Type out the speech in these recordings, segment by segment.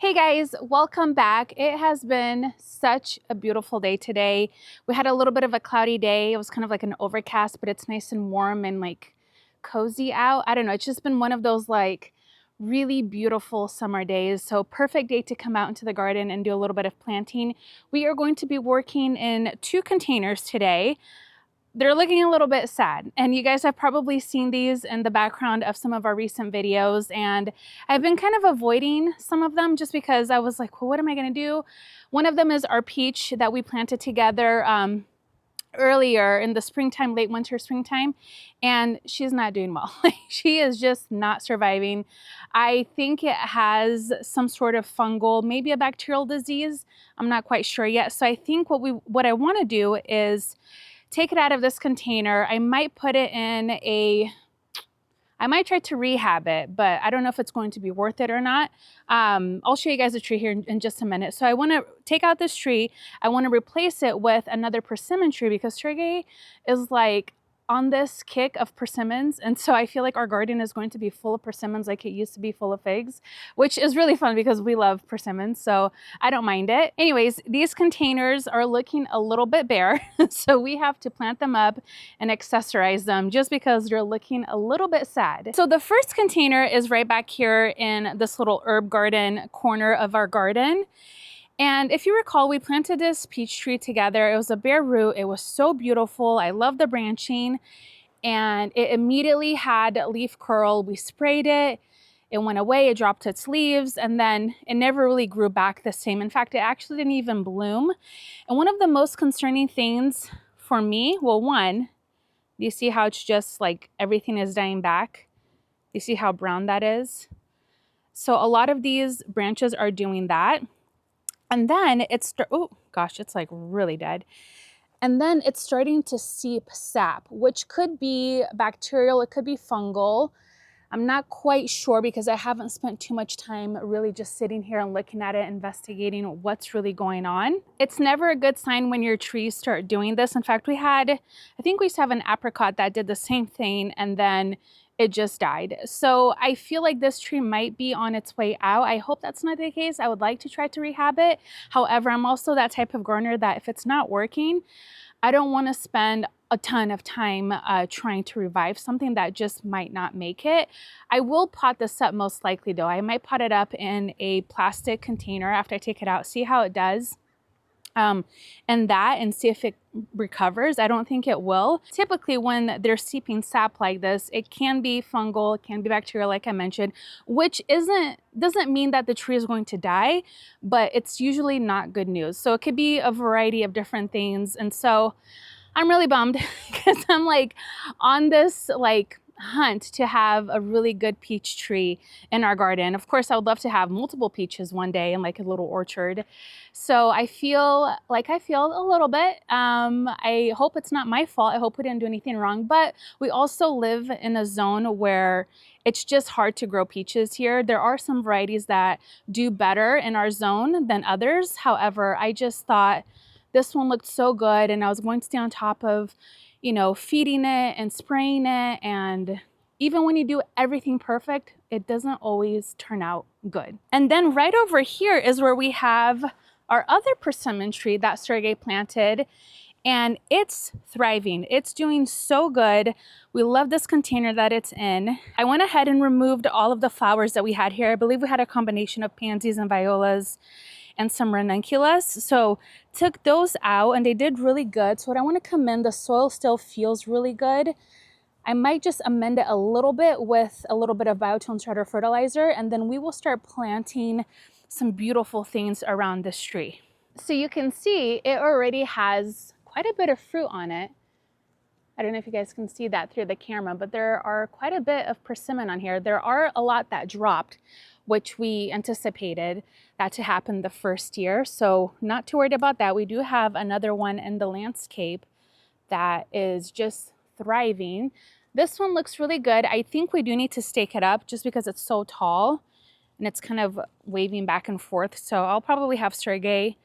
Hey guys, welcome back. It has been such a beautiful day today. We had a little bit of a cloudy day. It was kind of like an overcast, but it's nice and warm and like cozy out. I don't know, it's just been one of those like really beautiful summer days. So perfect day to come out into the garden and do a little bit of planting. We are going to be working in 2 containers today. They're looking a little bit sad, and you guys have probably seen these in the background of some of our recent videos, and I've been kind of avoiding some of them just because I was like, well, what am I going to do? One of them is our peach that we planted together earlier in the springtime, late winter, springtime, and she's not doing well. She is just not surviving. I think it has some sort of fungal, maybe a bacterial disease. I'm not quite sure yet. So I think what I want to do is take it out of this container. I might put it in I might try to rehab it, but I don't know if it's going to be worth it or not. I'll show you guys a tree here in just a minute. So I want to take out this tree. I want to replace it with another persimmon tree because Sergey is like on this kick of persimmons. And so I feel like our garden is going to be full of persimmons like it used to be full of figs, which is really fun because we love persimmons. So I don't mind it. Anyways, these containers are looking a little bit bare. So we have to plant them up and accessorize them just because they're looking a little bit sad. So the first container is right back here in this little herb garden corner of our garden. And if you recall, we planted this peach tree together. It was a bare root. It was so beautiful. I love the branching, and it immediately had leaf curl. We sprayed it. It went away. It dropped its leaves, and then it never really grew back the same. In fact, it actually didn't even bloom. And one of the most concerning things for me, well, one, do you see how it's just like everything is dying back? Do you see how brown that is? So a lot of these branches are doing that. And then it's, oh gosh, it's like really dead. And then it's starting to seep sap, which could be bacterial, it could be fungal. I'm not quite sure because I haven't spent too much time really just sitting here and looking at it, investigating what's really going on. It's never a good sign when your trees start doing this. In fact, I think we used to have an apricot that did the same thing, and then it just died. So I feel like this tree might be on its way out. I hope that's not the case. I would like to try to rehab it. However, I'm also that type of gardener that if it's not working, I don't want to spend a ton of time trying to revive something that just might not make it. I will pot this up most likely though. I might pot it up in a plastic container after I take it out, see how it does. And see if it recovers. I don't think it will. Typically when they're seeping sap like this, it can be fungal, it can be bacterial like I mentioned, which doesn't mean that the tree is going to die, but it's usually not good news. So it could be a variety of different things. And so I'm really bummed because I'm like on this like hunt to have a really good peach tree in our garden. Of course, I would love to have multiple peaches one day in like a little orchard. So I feel a little bit. I hope it's not my fault. I hope we didn't do anything wrong, but we also live in a zone where it's just hard to grow peaches here. There are some varieties that do better in our zone than others. However, I just thought this one looked so good and I was going to stay on top of, you know, feeding it and spraying it. And even when you do everything perfect, it doesn't always turn out good. And then right over here is where we have our other persimmon tree that Sergey planted, and it's thriving. It's doing so good. We love this container that it's in. I went ahead and removed all of the flowers that we had here. I believe we had a combination of pansies and violas and some ranunculus. So took those out and they did really good. So what I want to commend, the soil still feels really good. I might just amend it a little bit with a little bit of biotone starter fertilizer, and then we will start planting some beautiful things around this tree. So you can see it already has quite a bit of fruit on it. I don't know if you guys can see that through the camera, but there are quite a bit of persimmon on here. There are a lot that dropped, which we anticipated that to happen the first year. So not too worried about that. We do have another one in the landscape that is just thriving. This one looks really good. I think we do need to stake it up just because it's so tall and it's kind of waving back and forth. So I'll probably have Sergey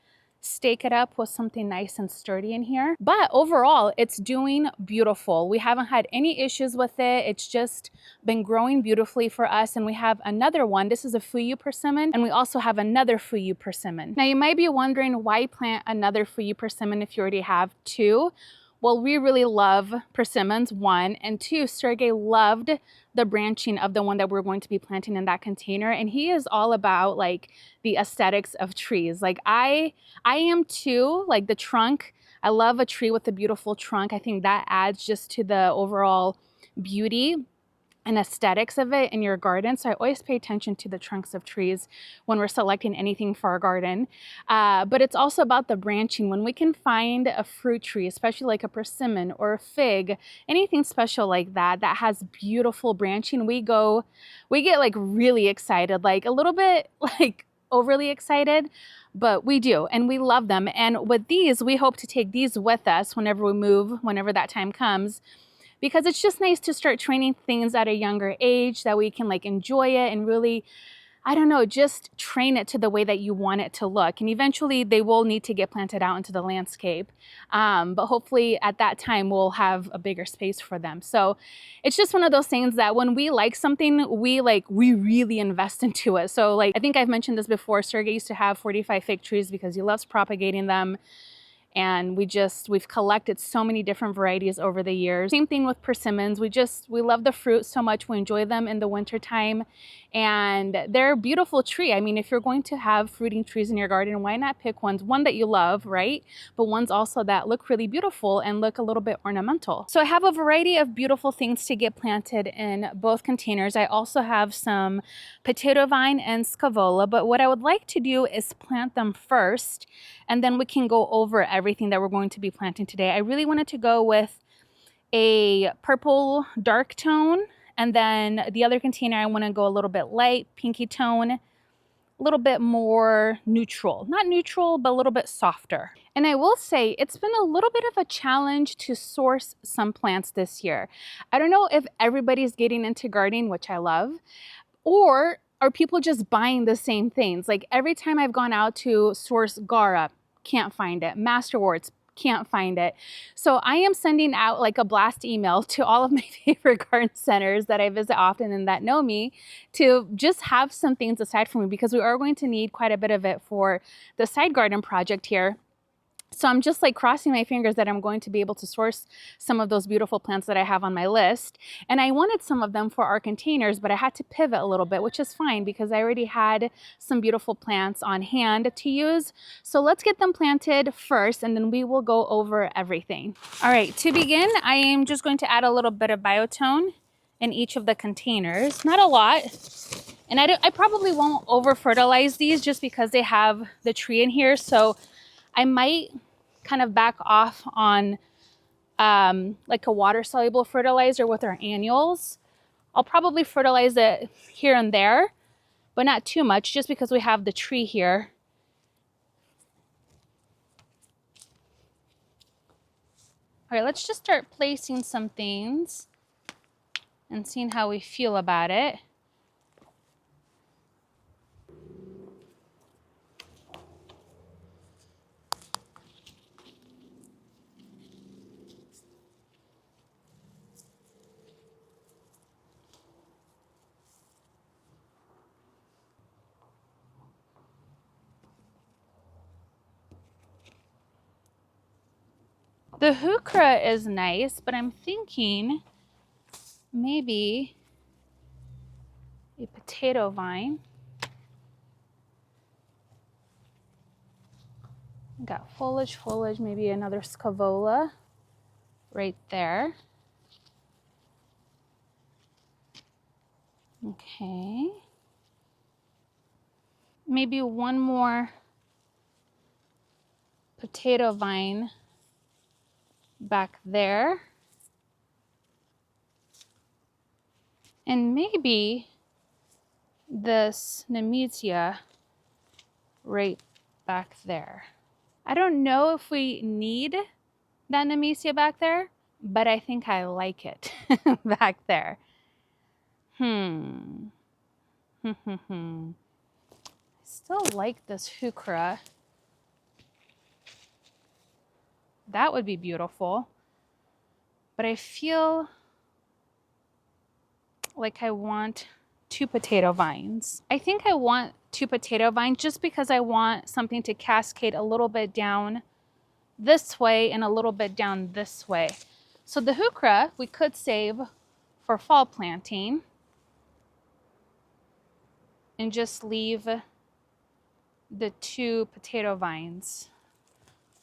stake it up with something nice and sturdy in here. But overall, it's doing beautiful. We haven't had any issues with it. It's just been growing beautifully for us. And we have another one. This is a Fuyu Persimmon, and we also have another Fuyu Persimmon. Now you might be wondering why plant another Fuyu Persimmon if you already have two. Well, we really love persimmons, one, and two, Sergey loved the branching of the one that we're going to be planting in that container. And he is all about like the aesthetics of trees. Like I am too, like the trunk. I love a tree with a beautiful trunk. I think that adds just to the overall beauty and aesthetics of it in your garden. So I always pay attention to the trunks of trees when we're selecting anything for our garden. But it's also about the branching. When we can find a fruit tree, especially like a persimmon or a fig, anything special like that, that has beautiful branching, we get like really excited, like a little bit like overly excited, but we do, and we love them. And with these, we hope to take these with us whenever we move, whenever that time comes, because it's just nice to start training things at a younger age that we can like enjoy it and really, I don't know, just train it to the way that you want it to look. And eventually they will need to get planted out into the landscape. But hopefully at that time we'll have a bigger space for them. So it's just one of those things that when we like something, we really invest into it. So like, I think I've mentioned this before, Sergey used to have 45 fig trees because he loves propagating them. And we've collected so many different varieties over the years. Same thing with persimmons. We love the fruit so much. We enjoy them in the winter time, and they're a beautiful tree. I mean, if you're going to have fruiting trees in your garden, why not pick one that you love, right? But ones also that look really beautiful and look a little bit ornamental. So I have a variety of beautiful things to get planted in both containers. I also have some potato vine and scavola, but what I would like to do is plant them first, and then we can go over everything that we're going to be planting today. I really wanted to go with a purple dark tone, and then the other container I want to go a little bit light pinky tone, a little bit more neutral. Not neutral, but a little bit softer. And I will say it's been a little bit of a challenge to source some plants this year. I don't know if everybody's getting into gardening, which I love, or are people just buying the same things? Like every time I've gone out to source Gara, can't find it. Masterworts, can't find it. So I am sending out like a blast email to all of my favorite garden centers that I visit often and that know me to just have some things aside from me, because we are going to need quite a bit of it for the side garden project here. So I'm just like crossing my fingers that I'm going to be able to source some of those beautiful plants that I have on my list. And I wanted some of them for our containers, but I had to pivot a little bit, which is fine because I already had some beautiful plants on hand to use. So let's get them planted first, and then we will go over everything. All right, to begin, I am just going to add a little bit of biotone in each of the containers, not a lot. And I probably won't over fertilize these just because they have the tree in here. So I might kind of back off on like a water soluble fertilizer with our annuals. I'll probably fertilize it here and there, but not too much just because we have the tree here. All right, let's just start placing some things and seeing how we feel about it. The heuchera is nice, but I'm thinking maybe a potato vine. Got foliage, maybe another scavola right there. Okay. Maybe one more potato vine back there. And maybe this nemesia right back there. I don't know if we need that nemesia back there, but I think I like it back there. I still like this heuchera. That would be beautiful. But I feel like I want 2 potato vines. I think I want 2 potato vines just because I want something to cascade a little bit down this way and a little bit down this way. So the heuchera we could save for fall planting and just leave the 2 potato vines.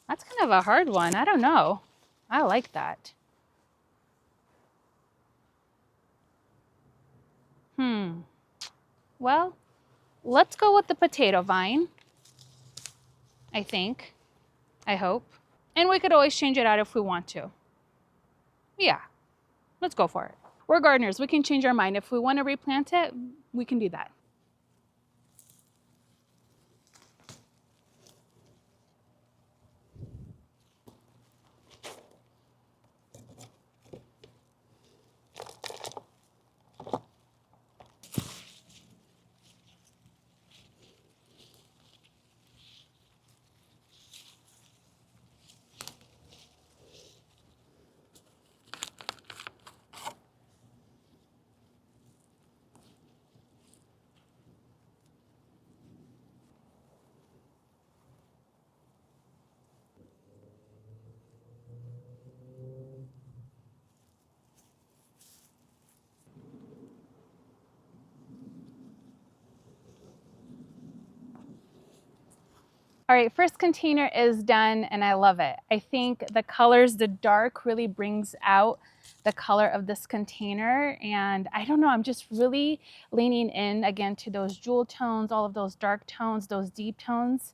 That's kind of a hard one. I don't know. I like that. Well, let's go with the potato vine, I think. I hope. And we could always change it out if we want to. Yeah, let's go for it. We're gardeners. We can change our mind. If we want to replant it, we can do that. All right, first container is done and I love it. I think the colors, the dark really brings out the color of this container. And I don't know, I'm just really leaning in again to those jewel tones, all of those dark tones, those deep tones.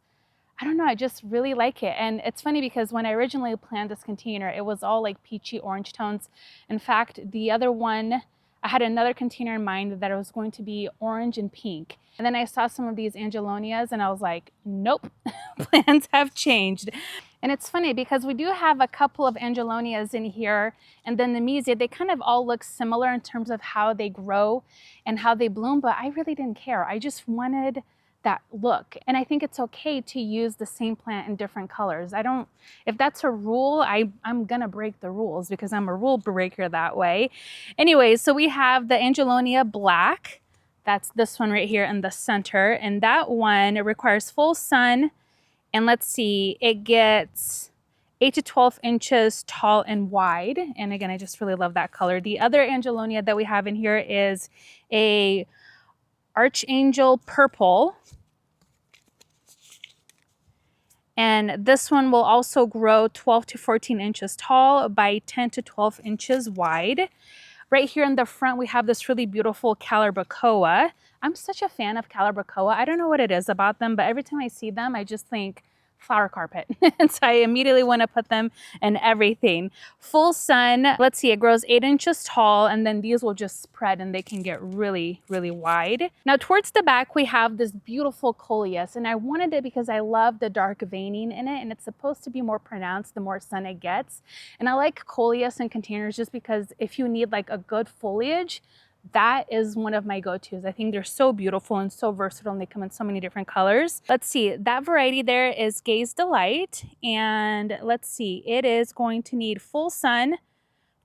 I don't know, I just really like it. And it's funny because when I originally planned this container, it was all like peachy orange tones. In fact, the other one, I had another container in mind that it was going to be orange and pink. And then I saw some of these angelonias and I was like, nope, plans have changed. And it's funny because we do have a couple of angelonias in here, and then the mesia, they kind of all look similar in terms of how they grow and how they bloom, but I really didn't care. I just wanted that look. And I think it's okay to use the same plant in different colors. If that's a rule, I'm gonna break the rules because I'm a rule breaker that way. Anyways, so we have the Angelonia Black. That's this one right here in the center. And that one, it requires full sun. And let's see, it gets 8 to 12 inches tall and wide. And again, I just really love that color. The other Angelonia that we have in here is a Archangel Purple. And this one will also grow 12 to 14 inches tall by 10 to 12 inches wide. Right here in the front, we have this really beautiful Calibrachoa. I'm such a fan of Calibrachoa. I don't know what it is about them, but every time I see them, I just think flower carpet. And so I immediately want to put them in everything. Full sun, let's see, it grows 8 inches tall, and then these will just spread and they can get really, really wide. Now towards the back, we have this beautiful coleus, and I wanted it because I love the dark veining in it, and it's supposed to be more pronounced the more sun it gets. And I like coleus in containers just because if you need like a good foliage, that is one of my go-tos. I think they're so beautiful and so versatile, and they come in so many different colors. Let's see, that variety there is Gaze Delight, and let's see, it is going to need full sun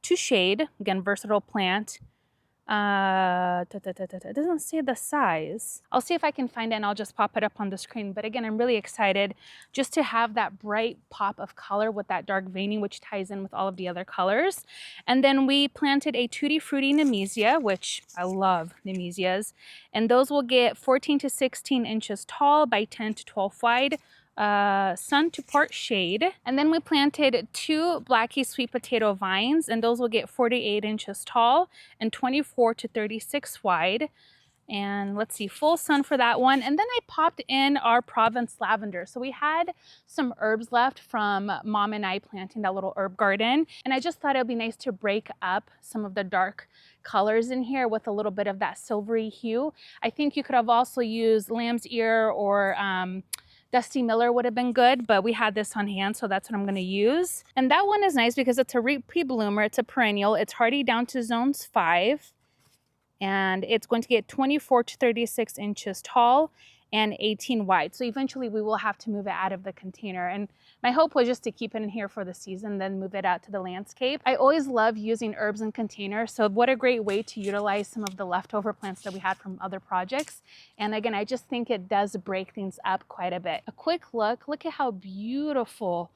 to shade. Again, versatile plant. It doesn't say the size. I'll see if I can find it and I'll just pop it up on the screen. But again, I'm really excited just to have that bright pop of color with that dark veining, which ties in with all of the other colors. And then we planted a Tutti Frutti Nemesia, which I love Nemesias. And those will get 14 to 16 inches tall by 10 to 12 wide. Sun to part shade. And then we planted 2 Blackie sweet potato vines, and those will get 48 inches tall and 24 to 36 wide. And let's see, full sun for that one. And then I popped in our Provence lavender. So we had some herbs left from Mom and I planting that little herb garden. And I just thought it would be nice to break up some of the dark colors in here with a little bit of that silvery hue. I think you could have also used lamb's ear or Dusty Miller would have been good, but we had this on hand, so that's what I'm going to use. And that one is nice because it's a repeat bloomer. It's a perennial. It's hardy down to zones 5. And it's going to get 24 to 36 inches tall and 18 wide. So eventually we will have to move it out of the container. And my hope was just to keep it in here for the season, then move it out to the landscape. I always love using herbs in containers. So what a great way to utilize some of the leftover plants that we had from other projects. And again, I just think it does break things up quite a bit. A quick look at how beautiful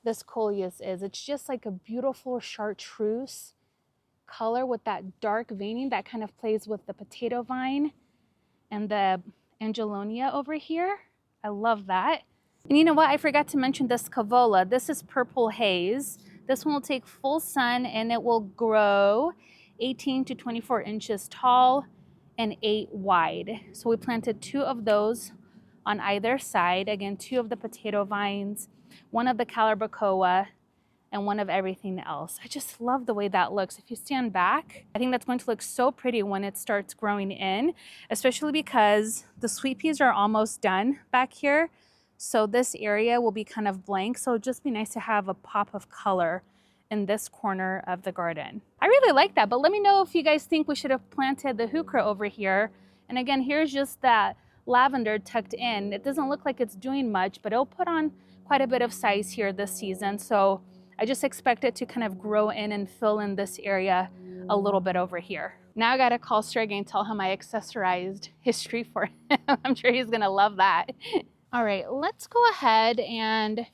this coleus is. It's just like a beautiful chartreuse color with that dark veining that kind of plays with the potato vine and the angelonia over here. I love that. And you know what? I forgot to mention this cavola. This is purple haze. This one will take full sun and it will grow 18 to 24 inches tall and 8 wide. So we planted 2 of those on either side. Again, 2 of the potato vines, 1 of the calabacoa, and 1 of everything else. I just love the way that looks. If you stand back, I think that's going to look so pretty when it starts growing in, especially because the sweet peas are almost done back here. So this area will be kind of blank. So it'd just be nice to have a pop of color in this corner of the garden. I really like that, but let me know if you guys think we should have planted the heuchera over here. And again, here's just that lavender tucked in. It doesn't look like it's doing much, but it'll put on quite a bit of size here this season. So I just expect it to kind of grow in and fill in this area a little bit over here. Now I gotta call Sergey and tell him I accessorized his tree for him. I'm sure he's gonna love that. All right, let's go ahead and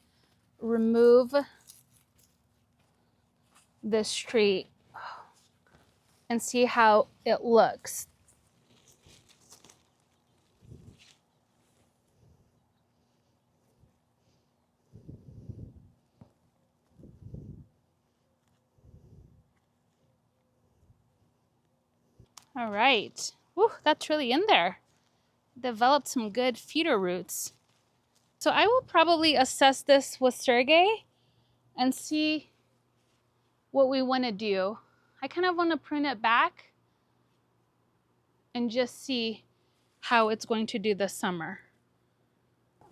remove this tree and see how it looks. All right. Whew, that's really in there. Developed some good feeder roots. So I will probably assess this with Sergey and see what we want to do. I kind of want to prune it back and just see how it's going to do this summer.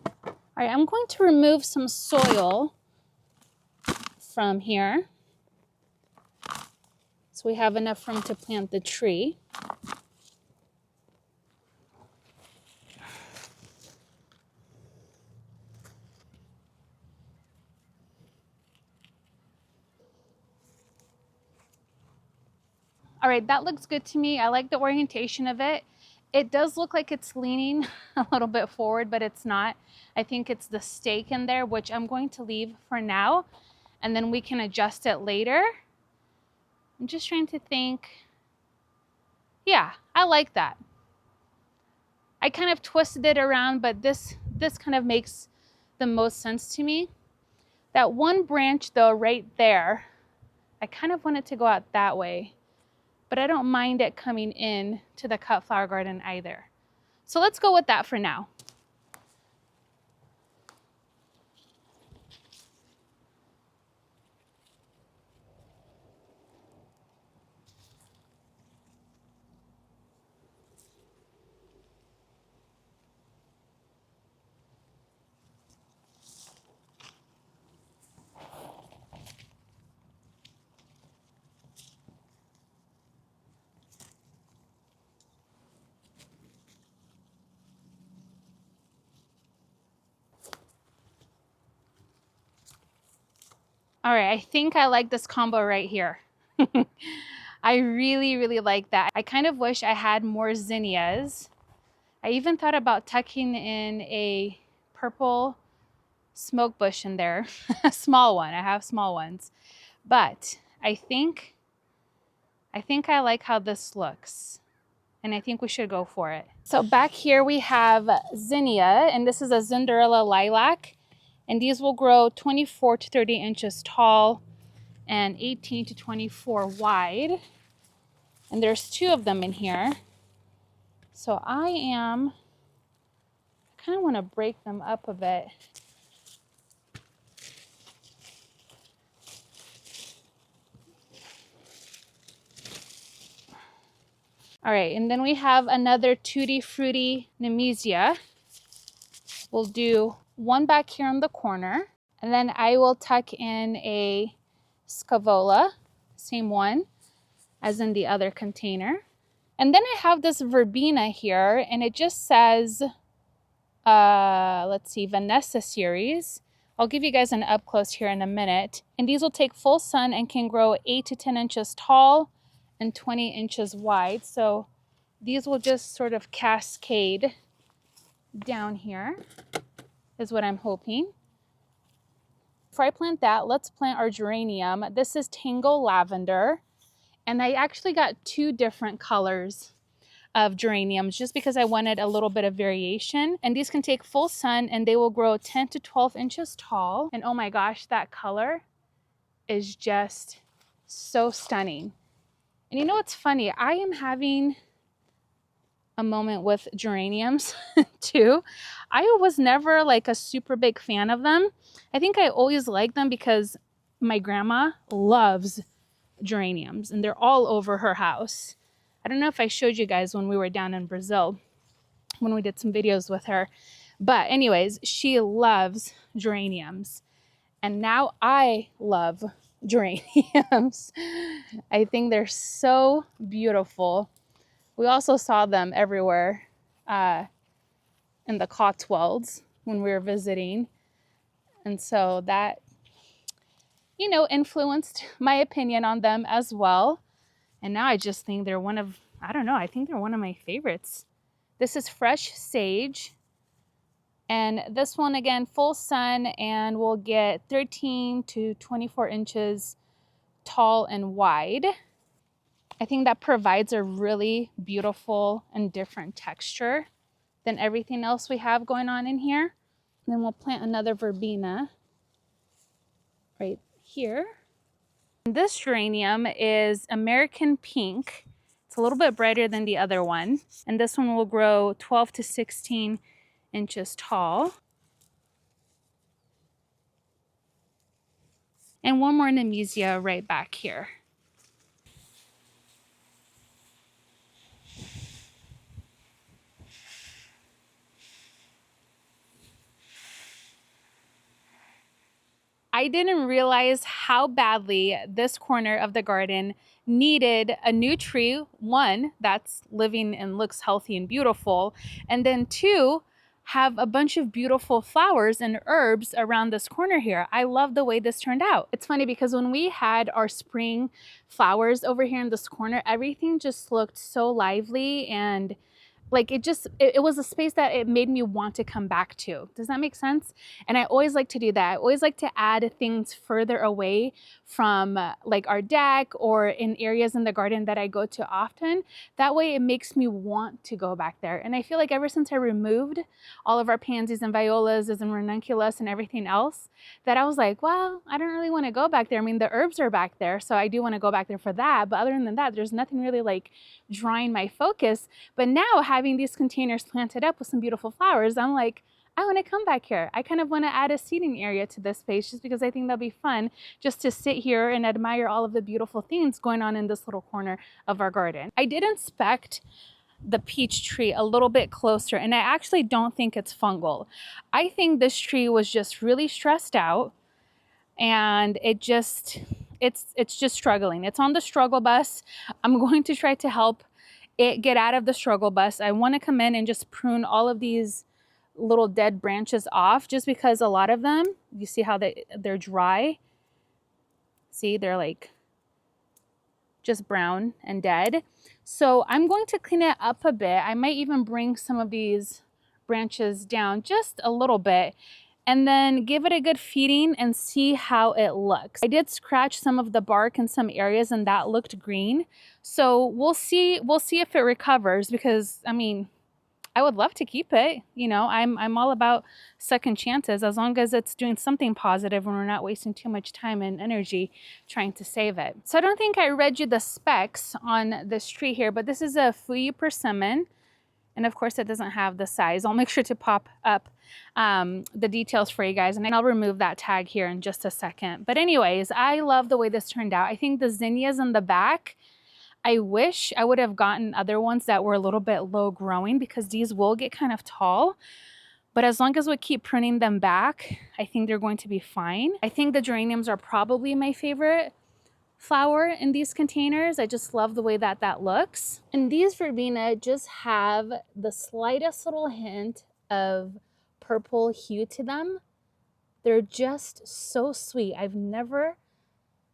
All right, I'm going to remove some soil from here, so we have enough room to plant the tree. All right, that looks good to me. I like the orientation of it. It does look like it's leaning a little bit forward, but it's not. I think it's the stake in there, which I'm going to leave for now, and then we can adjust it later. I'm just trying to think. Yeah, I like that. I kind of twisted it around, but this kind of makes the most sense to me. That one branch though, right there, I kind of want it to go out that way, but I don't mind it coming in to the cut flower garden either. So let's go with that for now. All right, I think I like this combo right here. I really, really like that. I kind of wish I had more zinnias. I even thought about tucking in a purple smoke bush in there, a small one. I have small ones, but I think I like how this looks, and I think we should go for it. So back here we have zinnia, and this is a Zinderella lilac. And these will grow 24 to 30 inches tall and 18 to 24 wide. And there's 2 of them in here. So I kind of want to break them up a bit. All right, and then we have another Tutti Frutti Nemesia. We'll do 1 back here on the corner, and then I will tuck in a Scaevola, same one as in the other container. And then I have this verbena here, and it just says let's see, Vanessa series. I'll give you guys an up close here in a minute. And these will take full sun and can grow 8 to 10 inches tall and 20 inches wide. So these will just sort of cascade down here is what I'm hoping. Before I plant that, let's plant our geranium. This is Tango Lavender. And I actually got 2 different colors of geraniums just because I wanted a little bit of variation. And these can take full sun and they will grow 10 to 12 inches tall. And oh my gosh, that color is just so stunning. And you know what's funny? I am having a moment with geraniums too. I was never like a super big fan of them. I think I always liked them because my grandma loves geraniums and they're all over her house. I don't know if I showed you guys when we were down in Brazil, when we did some videos with her. But anyways, she loves geraniums. And now I love geraniums. I think they're so beautiful. We also saw them everywhere in the Cotswolds when we were visiting. And so that, you know, influenced my opinion on them as well. And now I just think they're one of, I don't know, I think they're one of my favorites. This is Fresh Sage. And this one, again, full sun, and we'll get 13 to 24 inches tall and wide. I think that provides a really beautiful and different texture than everything else we have going on in here. And then we'll plant another verbena right here. This geranium is American Pink. It's a little bit brighter than the other one. And this one will grow 12 to 16 inches tall. And one more Nemesia right back here. I didn't realize how badly this corner of the garden needed a new tree. One, that's living and looks healthy and beautiful. And then 2, have a bunch of beautiful flowers and herbs around this corner here. I love the way this turned out. It's funny because when we had our spring flowers over here in this corner, everything just looked so lively and like it was a space that it made me want to come back to. Does that make sense? And I always like to do that. I always like to add things further away from like our deck or in areas in the garden that I go to often. That way it makes me want to go back there. And I feel like ever since I removed all of our pansies and violas and ranunculus and everything else, that I was like, well, I don't really want to go back there. I mean, the herbs are back there, so I do want to go back there for that. But other than that, there's nothing really like drawing my focus. But now having these containers planted up with some beautiful flowers, I'm like, I want to come back here. I kind of want to add a seating area to this space just because I think that'll be fun just to sit here and admire all of the beautiful things going on in this little corner of our garden. I did inspect the peach tree a little bit closer, and I actually don't think it's fungal. I think this tree was just really stressed out, and it's just struggling. It's on the struggle bus. I'm going to try to help it get out of the struggle bus. I want to come in and just prune all of these little dead branches off, just because a lot of them, you see how they're dry. See, they're like just brown and dead. So I'm going to clean it up a bit. I might even bring some of these branches down just a little bit and then give it a good feeding and see how it looks. I did scratch some of the bark in some areas and that looked green. So we'll see if it recovers, because I mean, I would love to keep it. You know, I'm all about second chances as long as it's doing something positive and we're not wasting too much time and energy trying to save it. So I don't think I read you the specs on this tree here, but this is a Fuyu Persimmon. And of course it doesn't have the size. I'll make sure to pop up the details for you guys, and I'll remove that tag here in just a second. But anyways, I love the way this turned out. I think the zinnias in the back, I wish I would have gotten other ones that were a little bit low growing, because these will get kind of tall. But as long as we keep pruning them back, I think they're going to be fine. I think the geraniums are probably my favorite flower in these containers. I just love the way that looks. And these verbena just have the slightest little hint of purple hue to them. They're just so sweet. I've never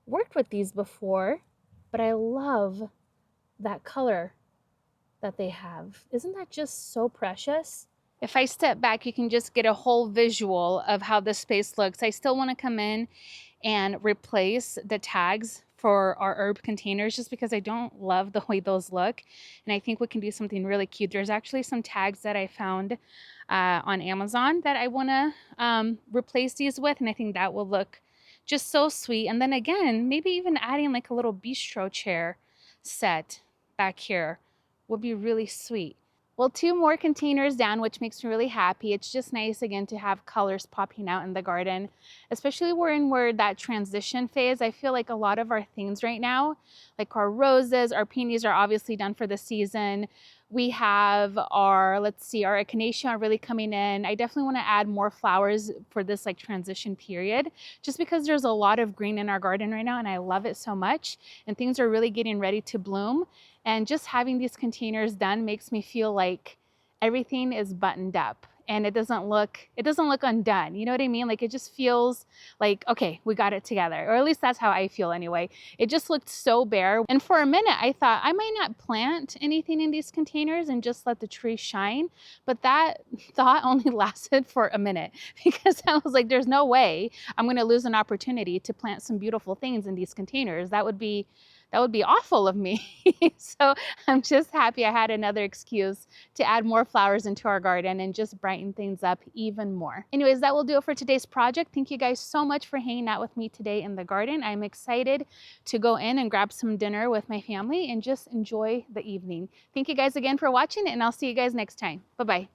worked with these before, but I love that color that they have. Isn't that just so precious? If I step back, you can just get a whole visual of how this space looks. I still want to come in and replace the tags for our herb containers just because I don't love the way those look. And I think we can do something really cute. There's actually some tags that I found on Amazon that I want to replace these with. And I think that will look just so sweet. And then again, maybe even adding like a little bistro chair set back here would be really sweet. Well, 2 more containers down, which makes me really happy. It's just nice again to have colors popping out in the garden, especially we're in that transition phase. I feel like a lot of our things right now, like our roses, our peonies are obviously done for the season. We have our, let's see, our echinacea are really coming in. I definitely want to add more flowers for this like transition period, just because there's a lot of green in our garden right now and I love it so much and things are really getting ready to bloom. And just having these containers done makes me feel like everything is buttoned up and it doesn't look undone. You know what I mean? Like it just feels like, okay, we got it together. Or at least that's how I feel anyway. It just looked so bare. And for a minute, I thought I might not plant anything in these containers and just let the tree shine. But that thought only lasted for a minute because I was like, there's no way I'm going to lose an opportunity to plant some beautiful things in these containers. That would be awful of me. So I'm just happy I had another excuse to add more flowers into our garden and just brighten things up even more. Anyways, that will do it for today's project. Thank you guys so much for hanging out with me today in the garden. I'm excited to go in and grab some dinner with my family and just enjoy the evening. Thank you guys again for watching and I'll see you guys next time. Bye-bye.